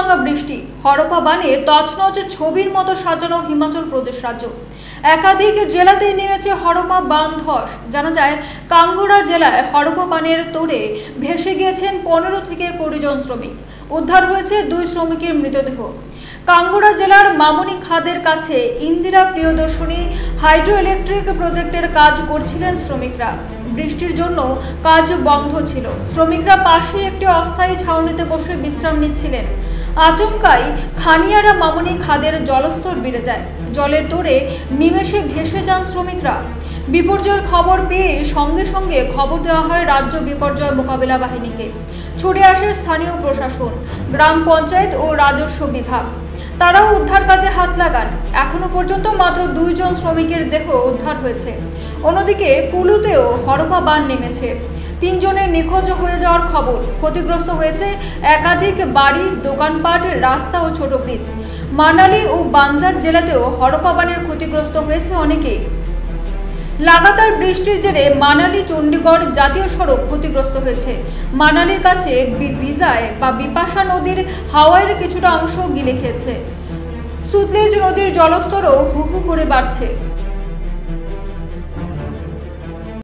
ভাঙা বৃষ্টি, হরপা বানে তছনছ ছবির মতো সাজানো হিমাচল প্রদেশ রাজ্য। একাধিক জেলাতেই নেমেছে হরপা বান ধস। জানা যায়, কাঙ্গড়া জেলায় হরপা বানের তোড়ে ভেসে গিয়েছেন 15 থেকে 20 জন শ্রমিক। উদ্ধার হয়েছে 2 শ্রমিকের মৃতদেহ। কাঙ্গড়া জেলার মামনি খাদের কাছে ইন্দিরা প্রিয়দর্শনী হাইড্রো ইলেকট্রিক প্রজেক্টের কাজ করছিলেন শ্রমিকরা। বৃষ্টির জন্য কাজ বন্ধ ছিল। শ্রমিকরা পাশে একটি অস্থায়ী ছাউনিতে বসে বিশ্রাম নিচ্ছিলেন। আচমকাই খানিয়ারা মামনি খাদের জলস্তর বেড়ে যায়। জলের তোড়ে নিমেষে ভেসে যান শ্রমিকরা। বিপর্যয়ের খবর পেয়ে সঙ্গে সঙ্গে খবর দেওয়া হয় রাজ্য বিপর্যয় মোকাবিলা বাহিনীকে। ছুটে আসে স্থানীয় প্রশাসন, গ্রাম পঞ্চায়েত ও রাজস্ব বিভাগ। তারাও উদ্ধার কাজে হাত লাগান। এখনো পর্যন্ত মাত্র 2 জন শ্রমিকের দেহ উদ্ধার হয়েছে। অন্যদিকে কুলুতেও হরপা বান নেমেছে। 3 জনের নিখোঁজ হয়ে যাওয়ার খবর। ক্ষতিগ্রস্ত হয়েছে একাধিক বাড়ি, দোকানপাট, রাস্তা ও ছোট ব্রিজ। মানালি ও বানজার জেলাতেও হরপা বানের ক্ষতিগ্রস্ত হয়েছে অনেকে। লাগাতার বৃষ্টির জেরে মানালি চণ্ডীগড় জাতীয় সড়ক ক্ষতিগ্রস্ত হয়েছে। মানালির কাছে বিজায় বা বিপাশা নদীর হাওয়াইয়ের কিছুটা অংশ গিলে খেয়েছে। সুতলেজ নদীর জলস্তরও হু হু করে বাড়ছে।